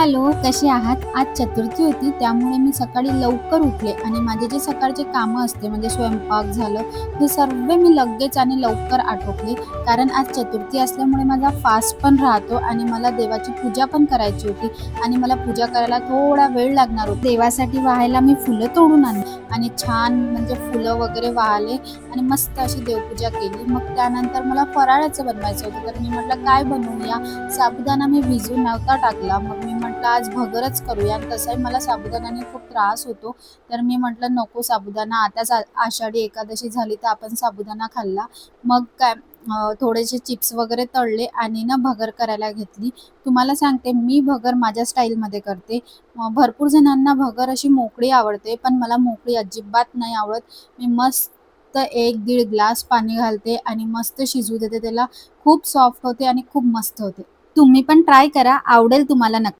Hello, कसे आहात? आज चतुर्थी होती त्यामुळे मी सकाळी लवकर उठले आणि माझे जे सकाळचे कामं असते म्हणजे स्वयंपाक झालं, हे सर्व मी लगेच आणि लवकर आटोपले. कारण आज चतुर्थी असल्यामुळे माझा फास्ट पण राहतो आणि मला देवाची पूजा पण करायची होती आणि मला पूजा करायला थोडा वेळ लागणार होता. देवासाठी वाहायला मी फुलं तोडून आणली आणि छान म्हणजे फुलं वगैरे वाहले आणि मस्त अशी देवपूजा केली. मग त्यानंतर मला फराळाचं बनवायचं होतं, तर मी म्हटलं काय बनवूया? साबुदाणा मी भिजवून नव्हता टाकला. मग मी म्हटलं आज भगरच करूया आणि तसाही मला साबुदाण्याने खूप त्रास होतो. तर मी म्हटलं नको साबुदाणा आताच आषाढी एकादशी झाली तर आपण साबुदाणा खाल्ला. मग काय थोडेसे चिप्स वगैरे तळले आणि ना भगर करायला घेतली. तुम्हाला सांगते मी भगर माझ्या स्टाईलमध्ये करते. भरपूर जणांना भगर अशी मोकळी आवडते, पण मला मोकळी अजिबात नाही आवडत. मी मस्त 1-1.5 ग्लास पाणी घालते आणि मस्त शिजू देते त्याला. खूप सॉफ्ट होते आणि खूप मस्त होते. तुम्ही पण ट्राय करा, आवडेल तुम्हाला नक्की.